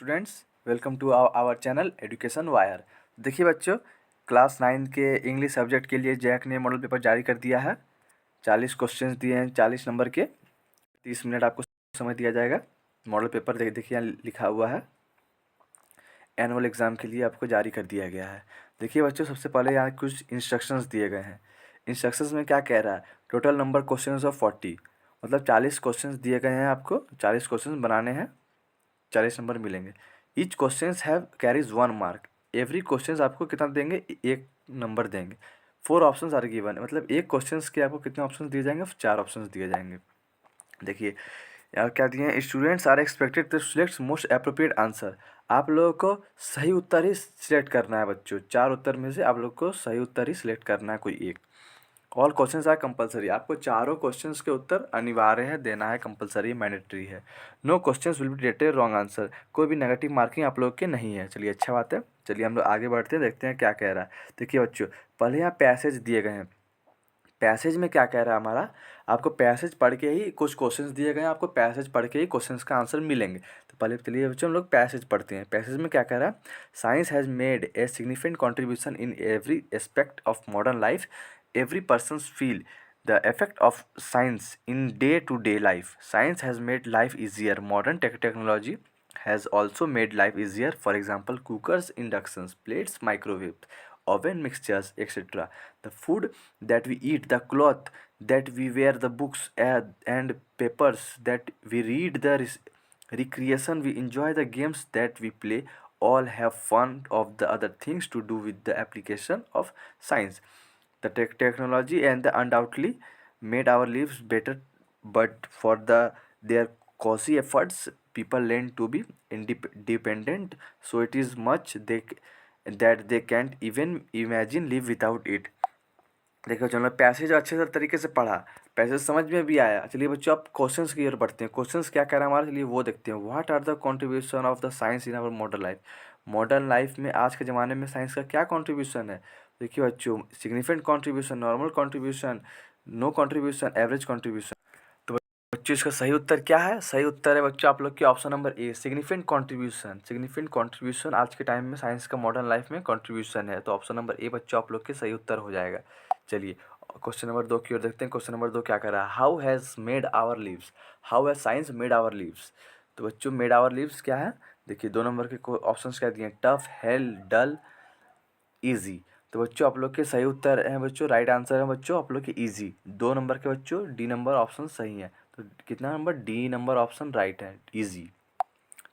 Students, welcome to our channel education wire. देखिए बच्चों, class 9 के इंग्लिश सब्जेक्ट के लिए जैक ने मॉडल पेपर जारी कर दिया है। 40 क्वेश्चंस दिए हैं, 40 नंबर के। 30 मिनट आपको समय दिया जाएगा। मॉडल पेपर देखिए यहाँ लिखा हुआ है, एनुअल एग्ज़ाम के लिए आपको जारी कर दिया गया है। देखिए बच्चों, सबसे पहले यहाँ कुछ इंस्ट्रक्शंस दिए गए हैं। इंस्ट्रक्शंस में क्या कह रहा है, टोटल नंबर क्वेश्चन ऑफ 40, मतलब 40 क्वेश्चन दिए गए हैं। आपको 40 क्वेश्चन बनाने हैं, 40 नंबर मिलेंगे। Each question have carries 1 mark. Every question आपको कितना देंगे, 1 नंबर देंगे। 4 ऑप्शन आर गिवन, मतलब एक क्वेश्चन के आपको कितने ऑप्शन दिए जाएंगे, 4 ऑप्शन दिए जाएंगे। देखिए यहाँ क्या दिए हैं, students are expected to select most appropriate answer. आप लोगों को सही उत्तर ही सिलेक्ट करना है बच्चों। 4 उत्तर में से आप लोग को सही उत्तर ही सिलेक्ट करना है, कोई एक। ऑल क्वेश्चंस आर कंपलसरी, आपको चारों क्वेश्चंस के उत्तर अनिवार्य है देना है, कंपलसरी मैंडेटरी है। No questions will be rated wrong answer, कोई भी नेगेटिव मार्किंग आप लोग के नहीं है। चलिए अच्छा बात है। चलिए हम लोग आगे बढ़ते हैं, देखते हैं क्या कह रहा है। देखिए बच्चों, पहले यहाँ पैसेज दिए गए हैं। पैसेज में क्या कह रहा है हमारा, आपको पैसेज पढ़ के ही कुछ क्वेश्चंस दिए गए हैं, आपको पैसेज पढ़ के ही क्वेश्चंस का आंसर मिलेंगे। तो पहले चलिए बच्चों हम लोग पैसेज पढ़ते हैं। पैसेज में क्या कह रहा है, science has made a significant contribution in every aspect of modern life. Every persons feel the effect of science in day-to-day life. Science has made life easier. Modern technology has also made life easier. For example, cookers, inductions, plates, microwaves, oven mixtures, etc. The food that we eat, the cloth that we wear, the books and papers that we read, the recreation we enjoy, the games that we play, all have fun of the other things to do with the application of science. The technology and the undoubtedly made our lives better, but for their costly efforts, people learn to be independent. So it is much that they can't even imagine live without it. देखो चलो, passage अच्छे से तरीके से पढ़ा, passage समझ में भी आया। चलिए बच्चों, आप क्वेश्चंस की ओर बढ़ते हैं। क्वेश्चंस क्या कह रहा है हमारे, चलिए वो देखते हैं। What are the contribution of the science in our modern life. Modern life में, आज के ज़माने में साइंस का क्या कॉन्ट्रीब्यूशन है। देखिए बच्चों, significant contribution, normal contribution, no contribution, average contribution. तो बच्चों इसका सही उत्तर क्या है, सही उत्तर है बच्चों आप लोग के ऑप्शन नंबर ए, सिग्निफिकेंट कॉन्ट्रीब्यूशन। सिग्निफिकेंट कॉन्ट्रीब्यूशन आज के टाइम में साइंस का मॉडर्न लाइफ में कॉन्ट्रीब्यूशन है, तो ऑप्शन नंबर ए बच्चों आप लोग के सही उत्तर हो जाएगा। चलिए क्वेश्चन नंबर 2 की ओर देखते हैं। क्वेश्चन नंबर 2 क्या कर रहा है, how has made our lives. How has science made our lives. तो बच्चों मेड आवर लीव्स क्या है, देखिए 2 नंबर के ऑप्शन क्या दिए हैं, टफ, हेल, डल, ईजी। तो बच्चों आप लोग के सही उत्तर हैं बच्चों, राइट आंसर है बच्चों आप लोग के ईजी। 2 नंबर के बच्चों डी नंबर ऑप्शन सही है, तो कितना number, D number option right है, ईजी।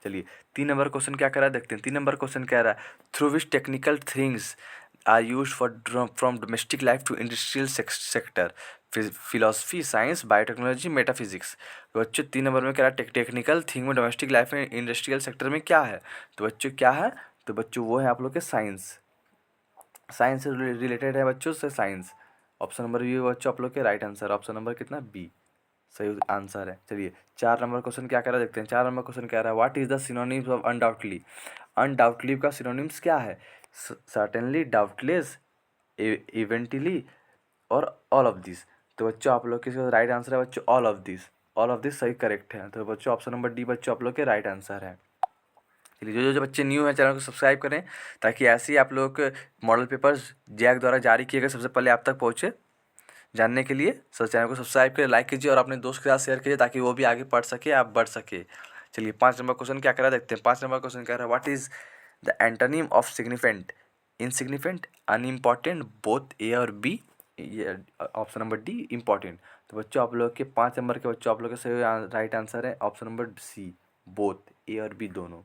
चलिए 3 नंबर क्वेश्चन क्या कर रहा है, देखते हैं। 3 नंबर क्वेश्चन कह रहा है, through which technical things are use for from domestic life to industrial sector, philosophy, science, biotechnology, metaphysics. तो बच्चों 3 नंबर में कह रहा है टेक्निकल थिंग में, डोमेस्टिक लाइफ में, इंडस्ट्रियल सेक्टर में क्या है। तो बच्चों क्या है, तो बच्चों वो है आप लोग के साइंस। साइंस से रिलेटेड है बच्चों से साइंस। ऑप्शन नंबर बी बच्चों आप लोग के राइट आंसर, ऑप्शन नंबर कितना, बी सही आंसर है। चलिए 4 नंबर क्वेश्चन क्या कह रहा है, देखते हैं। 4 नंबर क्वेश्चन कह रहा है, what is the synonyms of undoubtedly. Undoubtedly का सिनोनिम्स क्या है, सर्टेनली, डाउटलेस, इवेंटली और ऑल ऑफ दिस। तो बच्चों आप लोग के राइट आंसर है बच्चों all of this. All of this सही करेक्ट है, तो बच्चों ऑप्शन नंबर डी बच्चों आप लोग के राइट आंसर है। चलिए जो बच्चे न्यू हैं चैनल को सब्सक्राइब करें, ताकि ऐसे ही आप लोग के मॉडल पेपर्स जैक द्वारा जारी किए गए सबसे पहले आप तक पहुँचे। जानने के लिए सर चैनल को सब्सक्राइब करें, लाइक कीजिए और अपने दोस्त के साथ शेयर कीजिए, ताकि वो भी आगे पढ़ सके, आप बढ़ सके। चलिए 5 नंबर क्वेश्चन क्या कह रहा है, देखते हैं। 5 नंबर क्वेश्चन कह रहा है, what is the antonym of significant, insignificant, unimportant, both A और बी। ये ऑप्शन नंबर डी इम्पॉर्टेंट। तो बच्चों आप लोग के 5 नंबर के बच्चों आप लोग के सही राइट आंसर है ऑप्शन नंबर सी, बोथ, ए और बी दोनों।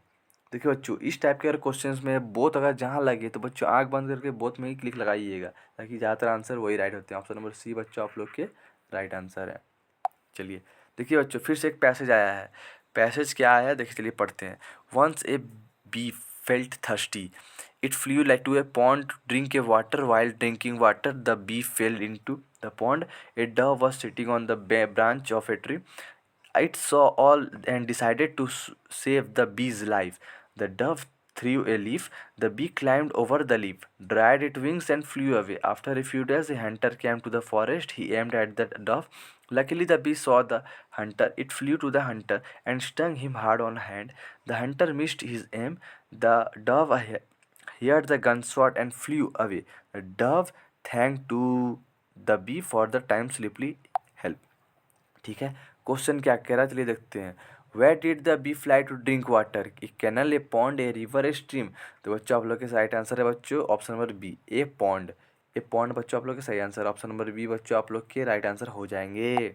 देखिए बच्चों, इस टाइप के अगर क्वेश्चंस में बोथ अगर जहाँ लगे तो बच्चों आंख बंद करके बोथ में ही क्लिक लगाइएगा, ताकि ज़्यादातर आंसर वही राइट होते हैं। ऑप्शन नंबर सी बच्चों आप लोग के राइट आंसर है। चलिए देखिए बच्चों, फिर से एक पैसेज आया है। पैसेज क्या आया है देखिए, चलिए पढ़ते हैं। Once a bee felt thirsty, it flew like to a pond to drink a water, while drinking water the bee fell in to the pond, a dove was sitting on the branch of a tree. It saw all and decided to save the bee's life. The dove threw a leaf. The bee climbed over the leaf, dried its wings, and flew away. After a few days, a hunter came to the forest. He aimed at the dove. Luckily, the bee saw the hunter. It flew to the hunter and stung him hard on hand. The hunter missed his aim. The dove heard the gunshot and flew away. The dove thanked to the bee for the time sleepily help. ठीक है, question क्या कह रहा है चलिए देखते हैं. Where did the bee fly to drink water? A canal, a pond, a river, a stream. तो बच्चों आप लोग के राइट आंसर है बच्चों option number B, a pond. A pond बच्चों आप लोग के सही आंसर, ऑप्शन नंबर बी बच्चों आप लोग के राइट आंसर हो जाएंगे.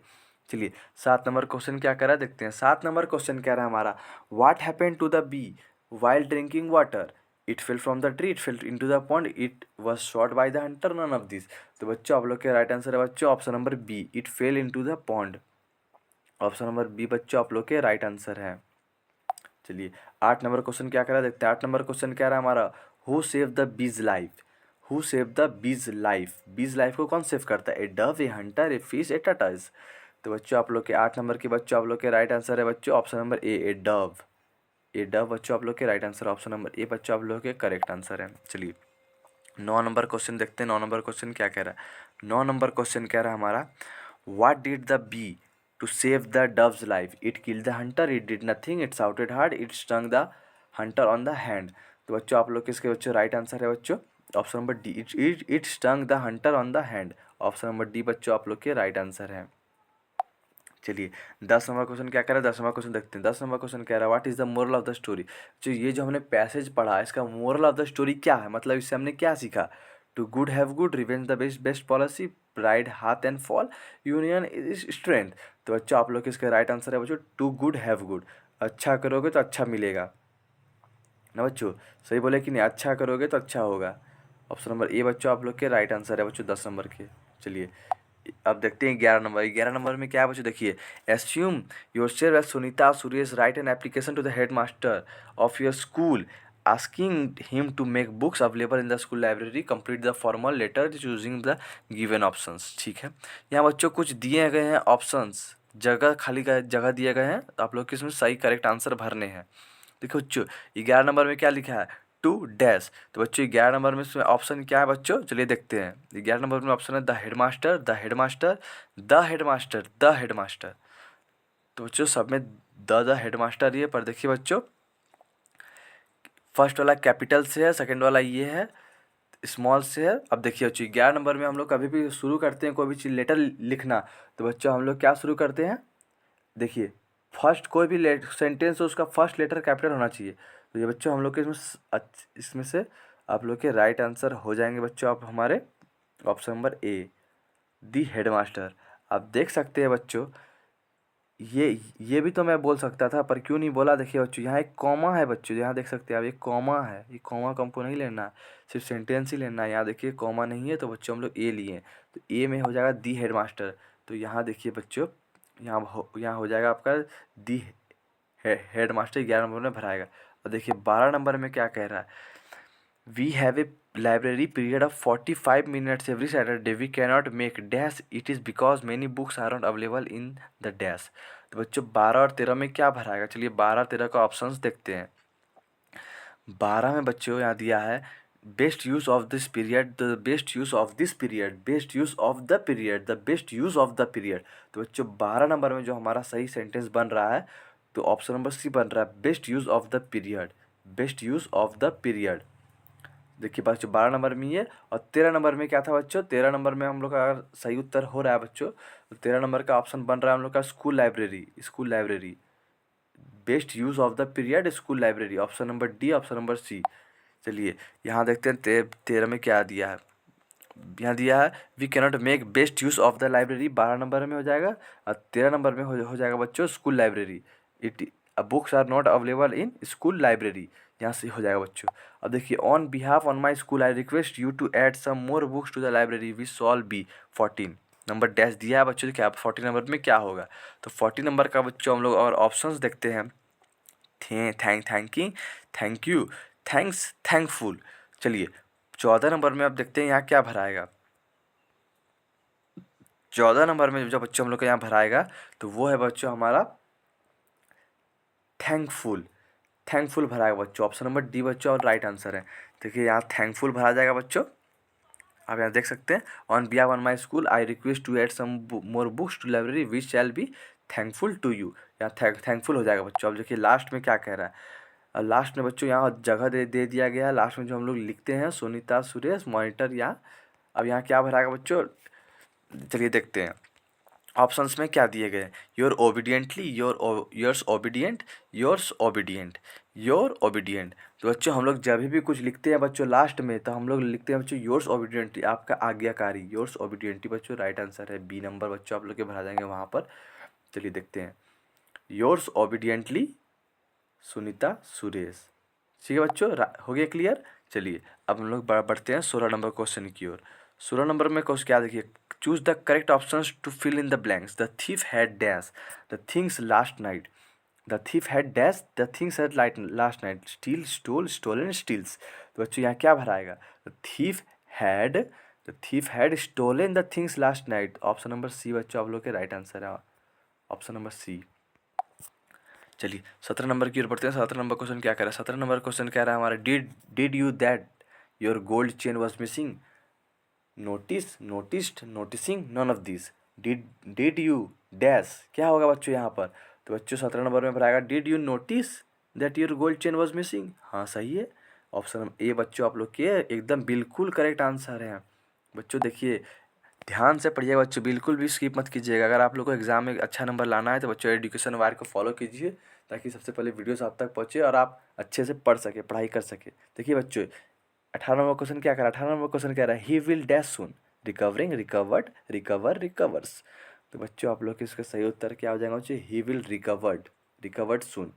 चलिए 7 नंबर क्वेश्चन क्या कह रहा है देखते हैं. 7 नंबर क्वेश्चन कह रहा है हमारा, what happened to the bee while drinking water? It fell from the tree, it fell into the pond, it was shot by the hunter, none of this. तो बच्चों आप लोग के राइट आंसर है बच्चों option number B, it fell into the pond. Option number B बच्चों आप लोग के राइट आंसर है. चलिए 8 नंबर क्वेश्चन क्या कह रहा है देखते हैं. 8 नंबर क्वेश्चन क्या रहा है हमारा, who save the bee's life? Who save the bee's life? Bee's life को कौन सेव करता है? A dove, a hunter, a fish, a turtles. तो बच्चों आप लोग के 8 नंबर के बच्चों आप लोग के राइट आंसर है बच्चों ऑप्शन नंबर ए डव. ए डव बच्चों आप लोग के राइट आंसर, ऑप्शन नंबर ए बच्चों आप लोग के करेक्ट आंसर है. चलिए 9 नंबर क्वेश्चन देखते हैं. 9 नंबर क्वेश्चन क्या कह रहा है. 9 नंबर क्वेश्चन कह रहा है हमारा, what did the bee to save the dove's life? It kill the hunter, it did nothing, it shouted hard, it stung the hunter on the hand. तो बच्चों आप लोग के इसके बच्चों राइट आंसर है बच्चों option number D, it stung the hunter on the hand. Option number D बच्चों आप लोग के राइट आंसर है. चलिए 10 नंबर क्वेश्चन क्या कह रहा है. 10 नंबर क्वेश्चन देखते हैं. 10 नंबर क्वेश्चन कह रहा है, what is the moral of the story? जो ये जो हमने पैसेज पढ़ा इसका मोरल ऑफ द स्टोरी क्या है, मतलब इससे हमने क्या सीखा? Do good have good, revenge the best best policy, pride hath and fall, union is strength. तो बच्चों आप लोग के इसका राइट आंसर है बच्चों टू गुड हैव गुड. अच्छा करोगे तो अच्छा मिलेगा ना बच्चों, सही बोले कि नहीं, अच्छा करोगे तो अच्छा होगा. ऑप्शन नंबर ए बच्चों आप लोग के राइट आंसर है बच्चों 10 नंबर के. चलिए अब देखते हैं 11 नंबर. 11 नंबर में क्या है बच्चों देखिए, assume yourself as Sunita Suresh, write an application to the head master of your school asking him to make books available in the school library, complete the formal letter choosing the given options. ठीक है, यहाँ बच्चों कुछ दिए गए हैं options, जगह खाली जगह दिए गए हैं, तो आप लोग किसमें सही करेक्ट आंसर भरने हैं. देखो बच्चों 11 नंबर में क्या लिखा है, टू डैश. तो बच्चों 11 नंबर में इसमें ऑप्शन क्या है बच्चों, चलिए देखते हैं. 11 नंबर में ऑप्शन है the headmaster, the headmaster, the headmaster, the headmaster. तो बच्चों सब में द हेडमास्टर ही है, पर देखिए बच्चों फर्स्ट वाला कैपिटल से है, सेकंड वाला ये है स्मॉल से है. अब देखिए बच्चों 11 नंबर में हम लोग कभी भी शुरू करते हैं कोई भी चीज़ लेटर लिखना, तो बच्चों हम लोग क्या शुरू करते हैं, देखिए फर्स्ट कोई भी सेंटेंस हो उसका फर्स्ट लेटर कैपिटल होना चाहिए. तो ये बच्चों हम लोग के इसमें से आप लोग के राइट आंसर हो जाएंगे बच्चों आप हमारे ऑप्शन नंबर ए, दी हेडमास्टर. आप देख सकते हैं बच्चों ये भी तो मैं बोल सकता था पर क्यों नहीं बोला. देखिए बच्चों यहाँ एक कॉमा है बच्चों, यहाँ देख सकते हैं आप एक कॉमा है, ये कॉमा को हमको नहीं लेना है, सिर्फ सेंटेंस ही लेना है. यहाँ देखिए कॉमा नहीं है तो बच्चों हम लोग ए लिए हैं, तो ए में हो जाएगा दी हेडमास्टर. तो यहाँ देखिए बच्चों यहाँ हो जाएगा आपका दी हेडमास्टर 11 नंबर में भराएगा. और देखिए 12 नंबर में क्या कह रहा है, we have a library period of 45 minutes every Saturday. We cannot make dash. It is because many books are not available in the dash. तो बच्चों 12 और 13 में क्या भराएगा, चलिए 12 और 13 का ऑप्शंस देखते हैं. 12 में बच्चों यहाँ दिया है best use of this period, the best use of this period, best use of the period, the best use of the period. तो बच्चों 12 नंबर में जो हमारा सही सेंटेंस बन रहा है तो ऑप्शन नंबर सी बन रहा है best use of the period, best use of the period. देखिए बच्चों 12 नंबर में ये, और 13 नंबर में क्या था बच्चों, 13 नंबर में हम लोग का अगर सही उत्तर हो रहा है बच्चों तो 13 नंबर का ऑप्शन बन रहा है हम लोग का school library, school library, best use of the period school library, option number D, option number C. चलिए यहाँ देखते हैं 13 में क्या दिया है. यहाँ दिया है we cannot make best use of the library, 12 नंबर में हो जाएगा, और 13 नंबर में हो जाएगा बच्चों school library. It books are not available in school library, यहाँ से हो जाएगा बच्चों. अब देखिए on behalf on my school I request you to add some more books to the library we shall be 14 नंबर डैश दिया है बच्चों. क्या 14 नंबर में क्या होगा, तो 14 नंबर का बच्चों हम लोग और ऑप्शंस देखते हैं. Thank you, thanks, thankful. चलिए 14 नंबर में अब देखते हैं यहाँ क्या भराएगा. 14 नंबर में जो बच्चों हम लोग का यहाँ भराएगा तो वो है बच्चों हमारा थैंकफुल, थैंकफुल भराएगा बच्चों, ऑप्शन नंबर डी बच्चों और राइट आंसर है. देखिए यहाँ थैंकफुल भरा जाएगा बच्चों, आप यहाँ देख सकते हैं on behalf on my school I request to add some more books to library which shall be thankful to you, यहाँ थैंकफुल हो जाएगा बच्चों। अब देखिए लास्ट में क्या कह रहा है, लास्ट में बच्चों यहाँ जगह दे दिया गया है। लास्ट में जो हम लोग लिखते हैं सुनीता सुरेश मॉनिटर यहाँ, अब यहाँ क्या भराएगा बच्चों, चलिए देखते हैं ऑप्शंस में क्या दिए गए। Your obediently, yours obedient, yours obedient, your obedient. तो बच्चों हम लोग जब भी कुछ लिखते हैं बच्चों लास्ट में, तो हम लोग लिखते हैं बच्चों योर्स ओबीडियंटली, आपका आज्ञाकारी, योर्स ओबीडियंटली बच्चों राइट आंसर है। बी नंबर बच्चों आप लोग के भरा जाएंगे वहाँ पर। चलिए देखते हैं, योर्स ओबीडियंटली सुनीता सुरेश। ठीक है बच्चों, हो गया क्लियर। चलिए अब हम लोग बढ़ते हैं 16 नंबर क्वेश्चन की ओर। 16 नंबर में क्वेश्चन क्या देखिए, choose the correct options to fill in the blanks. The thief had dash the things last night, the thief had dash the things had last night, steal stole stolen steals. तो बच्चों यहाँ क्या भराएगा, the thief had stolen the things last night. Option number C बच्चों आप लोग के right answer है, ऑप्शन नंबर सी। चलिए 17 नंबर की ओर बढ़ते हैं। 17 नंबर क्वेश्चन क्या कह रहा है, 17 नंबर क्वेश्चन कह रहा है हमारा, did you that your gold chain was missing, noticed, noticing, none of this. Did you dash, क्या होगा बच्चों यहाँ पर, तो बच्चों 17 नंबर में भराएगा, did you notice that your gold chain was missing. हाँ सही है, ऑप्शन ए बच्चों आप लोग के एकदम बिल्कुल करेक्ट आंसर है। बच्चों देखिए ध्यान से पढ़िएगा बच्चों, बिल्कुल भी स्किप मत कीजिएगा। अगर आप लोग को एग्जाम में अच्छा नंबर लाना है तो बच्चों एजुकेशन वायर को फॉलो कीजिए, ताकि सबसे पहले वीडियोस आप तक पहुँचे और आप अच्छे से पढ़ सके, पढ़ाई कर सके। देखिए बच्चों 18 नंबर क्वेश्चन क्या कर रहा है, 18 नंबर क्वेश्चन कह रहा है, he will dash soon, recovering, recovered, recovers. तो बच्चों आप लोग के इसका सही उत्तर क्या हो जाएगा बच्चों, he will recovered soon.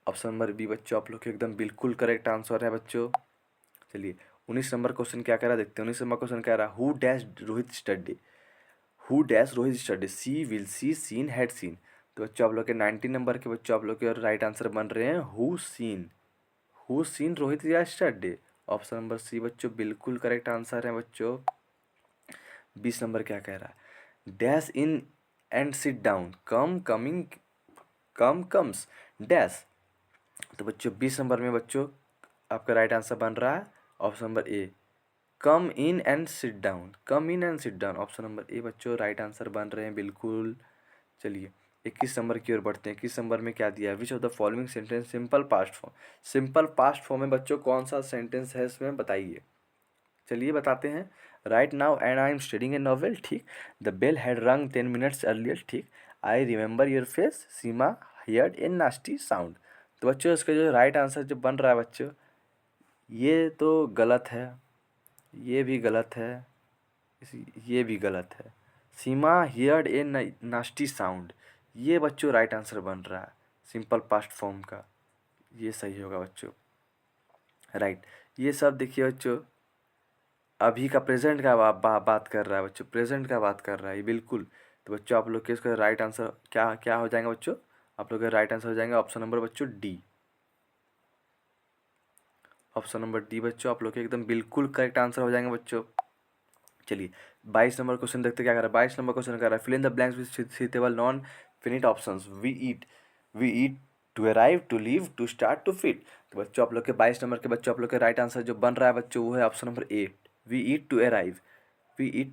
Option number B बच्चों आप लोग के एकदम बिल्कुल करेक्ट आंसर है बच्चों। चलिए 19 नंबर क्वेश्चन क्या कह रहा है देखते हैं। 19 नंबर क्वेश्चन कह रहा है, who dash Rohit study, who dash Rohit study, see, will see, seen, had seen. तो बच्चों आप लोग के 19 नंबर के बच्चों आप लोग के राइट आंसर बन रहे हैं हु सीन रोहित या स्टडी। ऑप्शन नंबर सी बच्चों बिल्कुल करेक्ट आंसर है बच्चों। 20 नंबर क्या कह रहा है, dash in and sit down, comes dash. तो बच्चों 20 नंबर में बच्चों आपका राइट आंसर बन रहा है option number A, come in and sit down. Option number ए बच्चों राइट आंसर बन रहे हैं बिल्कुल। चलिए 21 नंबर की ओर बढ़ते हैं। 21 नंबर में क्या दिया है, which of the following sentence simple past form में बच्चों कौन सा सेंटेंस है इसमें बताइए। चलिए बताते हैं, right now and I am studying A novel, ठीक, द बेल हैड रंग 10 मिनट्स अर्लियर, ठीक, I remember your face, Seema heard A nasty sound. तो बच्चों इसका जो राइट आंसर जो बन रहा है बच्चों, ये तो गलत है, ये भी गलत है, ये भी गलत है। सीमा हियर्ड ए नास्टी साउंड, ये बच्चों राइट आंसर बन रहा है सिंपल पास्ट फॉर्म का, ये सही होगा बच्चों राइट। ये सब देखिए बच्चों अभी का प्रेजेंट का बात कर रहा है बच्चों, प्रेजेंट का बात कर रहा है ये बिल्कुल। तो बच्चों आप लोग के इसका राइट आंसर क्या क्या हो जाएगा बच्चों, आप लोग का राइट आंसर हो जाएंगे ऑप्शन नंबर बच्चों डी। ऑप्शन नंबर डी बच्चों आप लोग के एकदम बिल्कुल करेक्ट आंसर हो जाएंगे बच्चों। चलिए 22 नंबर क्वेश्चन देखते क्या कर रहा है। 22 नंबर क्वेश्चन कर रहा है, fill in the blanks with suitable non finite options, we eat, to arrive, to leave, to start, to fit. तो बच्चों आप लोग के 22 नंबर के बच्चों आप लोग के राइट आंसर जो बन रहा है बच्चों वो है option number A, we eat to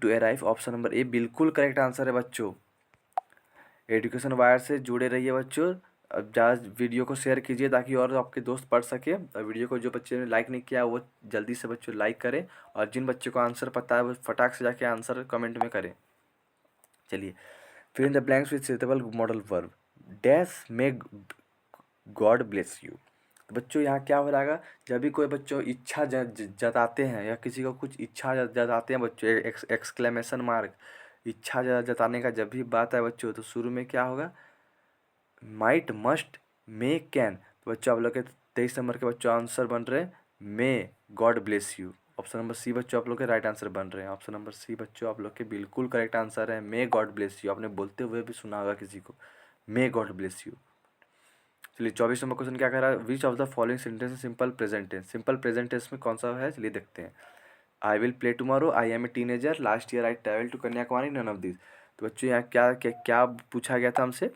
arrive, option number A बिल्कुल करेक्ट आंसर है बच्चों। एजुकेशन वायर से जुड़े रहिए बच्चों, अब ज़्यादा वीडियो को शेयर कीजिए ताकि और आपके दोस्त पढ़ सके। और वीडियो को जो बच्चे ने लाइक नहीं किया वो जल्दी से बच्चों लाइक करें, और जिन बच्चों को आंसर पता है वो फटाक से जाके आंसर कमेंट में करें। चलिए फिर इन the blanks with suitable modal verb, dash may God bless you. तो बच्चों यहाँ क्या हो रहेगा, जब भी कोई बच्चों इच्छा जताते हैं या किसी को कुछ इच्छा जताते हैं बच्चों, एक्सक्लेमेशन मार्क, इच्छा जताने का जब भी बात है बच्चों, तो शुरू में क्या होगा, माइट, मस्ट, मे, कैन। तो बच्चों आप लोग के 23 नंबर के बच्चों आंसर बन रहे हैं may God bless you. Option number C बच्चों आप लोग के राइट आंसर बन रहे हैं, ऑप्शन नंबर सी बच्चों आप लोग के बिल्कुल करेक्ट आंसर है, मे गॉड ब्लेस यू। आपने बोलते हुए भी सुना होगा किसी को, मे गॉड ब्लेस यू। चलिए 24 नंबर क्वेश्चन क्या कह रहा है, which of the following sentence simple present tense. Simple present tense में कौन सा है, चलिए देखते हैं। I will play tomorrow, I am a teenager, last year I travel to Kanyakumari, none of this. तो बच्चों यहाँ क्या क्या क्या पूछा गया था हमसे,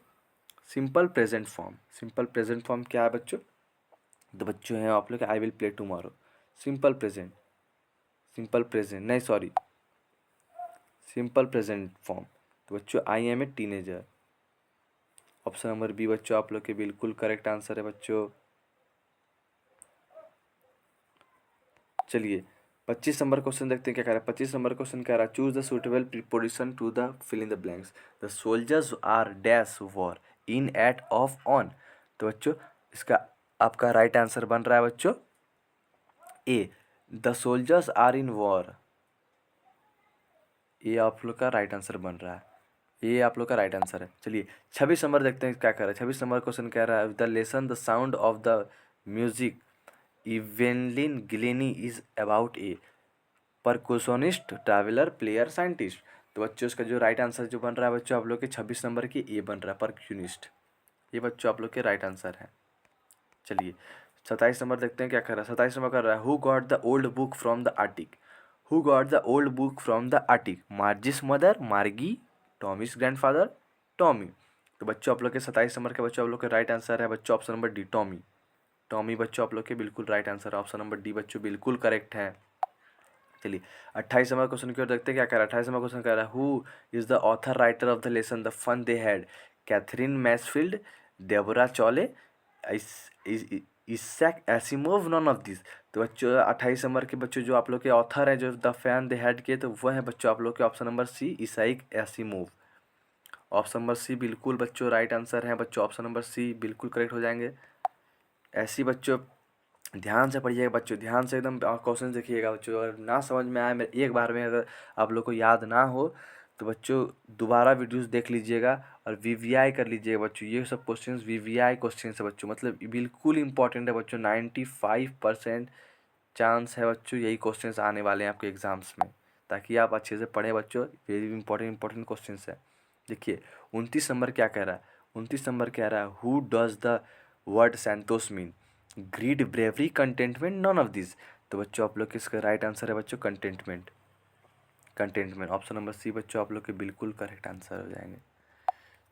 सिंपल प्रेजेंट फॉर्म क्या है बच्चों, तो बच्चों हैं आप लोग I will play tomorrow, simple present नहीं सॉरी सिंपल प्रेजेंट फॉर्म। तो बच्चों I am a teenager, option number B बच्चों आप लोग के बिल्कुल करेक्ट आंसर है बच्चों। चलिए 25 नंबर क्वेश्चन देखते हैं क्या कह रहा है। 25 नंबर क्वेश्चन कह रहा है choose the suitable preposition to the fill in the blanks. The soldiers are dash war in at of on. तो बच्चों इसका आपका राइट आंसर बन रहा है बच्चों A, the soldiers are in war. ये आप लोग का राइट आंसर बन रहा है, ये आप लोग का राइट आंसर है। चलिए 26 नंबर देखते हैं क्या कह रहा है। 26 नंबर क्वेश्चन कह रहा है the lesson the sound of the music Evelyn Glennie is about a percussionist traveller player scientist. तो बच्चों इसका जो राइट आंसर जो बन रहा है बच्चों आप लोग के 26 नंबर की ये बन रहा है परक्यूनिस्ट। ये बच्चों आप लोग के राइट आंसर है। चलिए 27 नंबर देखते हैं क्या कर रहा है। 27 नंबर कर रहा है who got the old book from the Arctic. Who got the old book from the Arctic, merges mother, मार्गी, टॉमीज ग्रैंडफादर, टॉमी। तो बच्चों आप लोग के 27 नंबर के बच्चों आप लोग के राइट आंसर है बच्चों option number D, Tommy. Tommy बच्चों आप लोग के बिल्कुल राइट आंसर है, ऑप्शन नंबर डी बच्चों बिल्कुल करेक्ट है। चलिए 28 नंबर क्वेश्चन की ओर देखते हैं क्या कह रहा है। 28 नंबर क्वेश्चन कह रहा है who is the author writer of the lesson the fun they had. Katherine Mansfield, Deborah Cowley, Isaac Asimov, none of this. तो बच्चों 28 नंबर के बच्चों जो आप लोग के ऑथर हैं जो द फैन दे हैड के, तो वो है बच्चों आप लोग के option number C, Isaac Asimov. Option number C बिल्कुल बच्चों राइट आंसर है बच्चों, ऑप्शन नंबर सी बिल्कुल करेक्ट हो जाएंगे। ऐसी बच्चों ध्यान से पढ़िएगा बच्चों, ध्यान से एकदम क्वेश्चन देखिएगा बच्चों। अगर ना समझ में आए मेरे एक बार में, अगर आप लोग को याद ना हो तो बच्चों दोबारा वीडियोस देख लीजिएगा और वीवीआई कर लीजिएगा बच्चों। ये सब क्वेश्चंस वीवीआई क्वेश्चंस है बच्चों, मतलब बिल्कुल इंपॉर्टेंट है बच्चों। 95% चांस है बच्चों यही क्वेश्चंस आने वाले हैं आपके एग्जाम्स में, ताकि आप अच्छे से पढ़ें बच्चों। वेरी इंपॉर्टेंट क्वेश्चंस है। देखिए 29 नंबर क्या कह रहा है। 29 नंबर कह रहा है who does the word Santosh mean. Greed, bravery, contentment, none of this. तो बच्चों आप लोग के इसका राइट आंसर है बच्चों contentment. Contentment option number C बच्चों आप लोग के बिल्कुल करेक्ट आंसर हो जाएंगे।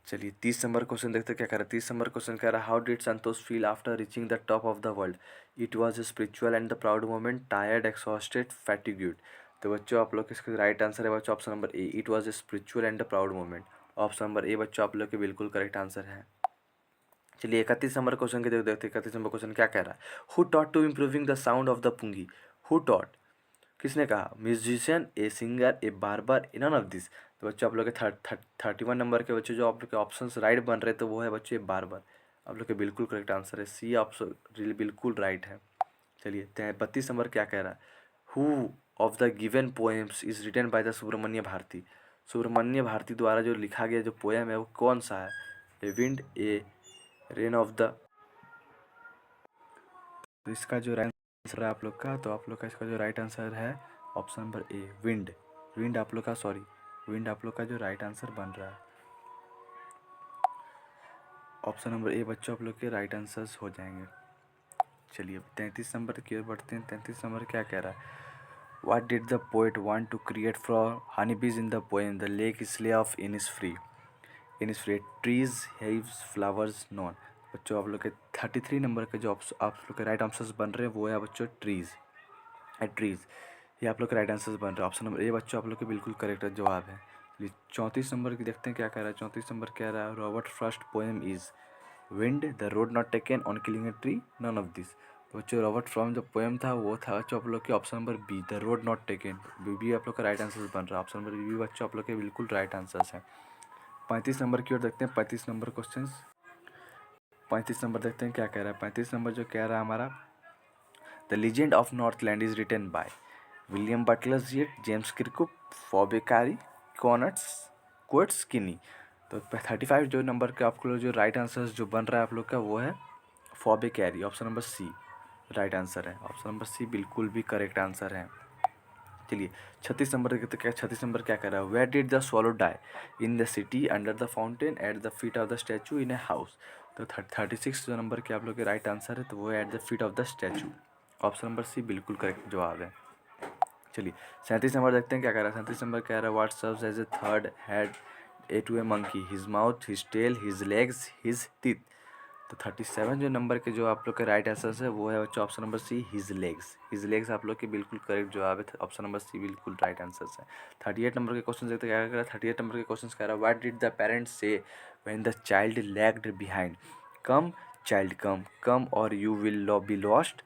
चलिए 30 नंबर क्वेश्चन देखते हैं क्या कह रहा है। 30 नंबर क्वेश्चन कह रहा है how did Santosh feel after reaching the top of the world. It was a spiritual and the proud moment, tired, exhausted, fatigued. तो बच्चों आप लोग के इसका राइट आंसर है बच्चों option number A, it was a spiritual and the proud moment. Option number ए बच्चों आप लोग के बिल्कुल करेक्ट आंसर है। चलिए 31 नंबर क्वेश्चन के देखते हैं 31 नंबर क्वेश्चन क्या कह रहा है। Who taught to improving the sound of the pungi. Who taught, किसने कहा। Musician, a singer, a barber, none of this. तो बच्चों आप लोग के 31 नंबर के बच्चों जो आप लोग के ऑप्शन राइट बन रहे थे वो है बच्चों ये बार्बर। आप लोग के बिल्कुल करेक्ट आंसर है सी, ऑप्शन बिल्कुल राइट है। चलिए 32 नंबर क्या कह रहा है। Who of the given poems is written by the Subramania Bharati. Subramania Bharati द्वारा जो लिखा गया जो पोएम है वो कौन सा है। A wind, A rain of the. तो इसका जो राइट आंसर है आप लोग का, तो आप लोग का इसका जो राइट आंसर है ऑप्शन नंबर ए, विंड। विंड आप लोग का, सॉरी, विंड आप लोग का जो राइट आंसर बन रहा है। ऑप्शन नंबर ए बच्चों आप लोग के राइट आंसर्स हो जाएंगे। चलिए 33 नंबर की ओर बढ़ते हैं। 33 नंबर क्या कह रहा है। What did the poet want to create for honeybees in the poem? The lake is lay of Innisfree. Innisfree, trees, hives, flowers, none. बच्चों आप लोग के 33 नंबर के जो आप लोग के राइट आंसर्स बन रहे हैं वो है बच्चों ट्रीज़। ट्रीज़ ये आप लोग के राइट आंसर्स बन रहे हैं। ऑप्शन नंबर ए बच्चों आप लोग के बिल्कुल करेक्ट जवाब है। 34 नंबर की देखते हैं क्या कह रहा है। 34 नंबर कह रहा है Robert Frost poem is wind, the road not taken, on killing a tree, none of this. बच्चों रॉबर्ट फ्रॉम जो पोएम था वो था बच्चों आप लोग के option number B, the road not taken. B आप लोग का राइट आंसर बन रहा है। ऑप्शन नंबर बी बच्चों आप लोग के बिल्कुल राइट आंसर्स हैं। 35 नंबर की ओर देखते हैं। 35 नंबर क्वेश्चन 35 नंबर देखते हैं क्या कह रहा है। 35 नंबर जो कह रहा है हमारा the legend of Northland is written by William Butler Yeats, James Kirkup, Phoebe Cary, कॉनट्स, कोट्स, किनी। तो 35 जो नंबर का आपको जो राइट आंसर जो बन रहा है आप लोग का वो है Phoebe Cary. Option number C right answer है। ऑप्शन नंबर सी बिल्कुल भी करेक्ट आंसर है। चलिए 36 नंबर देखते क्या। 36 नंबर क्या कर रहा है। Where did the swallow die. In the city, under the fountain, at the feet of the statue, in a house. तो 36 जो नंबर के आप लोग के राइट आंसर है तो वो है at the feet of the statue. Option number C बिल्कुल करेक्ट जवाब है। चलिए 37 नंबर देखते हैं क्या कह रहा है। 37 नंबर कह रहा है what serves as a third head a to a monkey, his mouth, his tail, his legs, his teeth. तो 37 जो नंबर के जो आप लोग के राइट आंसर है वो है बच्चों option number C, his legs. His legs आप लोग के बिल्कुल करेक्ट जवाब है, ऑप्शन नंबर सी बिल्कुल राइट आंसर है। 38 नंबर के क्वेश्चन देखते क्या कह रहा है। 38 नंबर के क्वेश्चन कह रहा है what did the parents say when the child lagged behind. Come child come, come और you will be lost,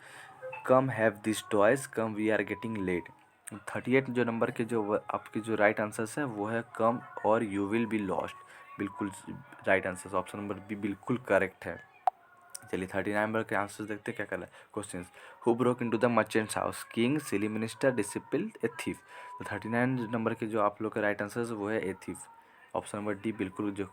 come have this toys, come we are getting late. 38 जो नंबर के जो आपके जो राइट आंसर्स है वो है कम और यू विल बी लॉस्ट, बिल्कुल right answer, option number B बिल्कुल करेक्ट है। चलिए 39 नंबर के आंसर देखते हैं क्या कर रहा है question. Who broke into the merchants house, king, silly minister, disciple, a thief. तो 39 नंबर के जो आप लोग का राइट आंसर है वो है a thief, option number D बिल्कुल जो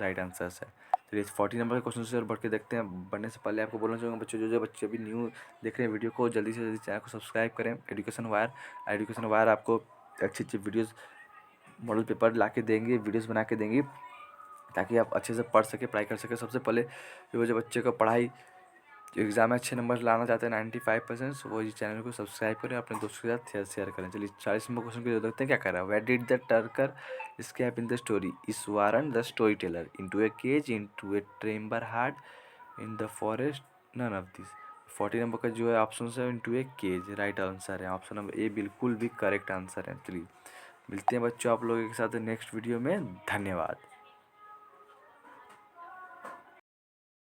राइट आंसर है। चलिए 40 नंबर के क्वेश्चन से और बढ़ के देखते हैं। बढ़ने से पहले आपको बोलना चाहूँगा बच्चों, जो बच्चे अभी न्यू देख रहे हैं वीडियो को, जल्दी से जल्दी चैनल को सब्सक्राइब करें। एजुकेशन वायर, एजुकेशन वायर आपको अच्छी अच्छी वीडियोज़ मॉडल पेपर ला के देंगे, वीडियोज़ बना के देंगी, ताकि आप अच्छे से पढ़ सके, पढ़ाई कर सके। सबसे पहले जो बच्चे को पढ़ाई एग्जाम में अच्छे नंबर लाना चाहते हैं 95%, वो इस चैनल को सब्सक्राइब करें, अपने दोस्तों के साथ शेयर करें। चलिए 40 नंबर क्वेश्चन को देखते हैं क्या कर रहा है। Where did the Tucker escape in the story, is Warren the storyteller, into a cage, into a trembler heart, in the forest, none of this. 40 number का जो है ऑप्शन है into a cage, right answer है, option number A बिल्कुल भी correct answer है। चलिए मिलते हैं बच्चों आप लोगों के साथ नेक्स्ट वीडियो में, धन्यवाद।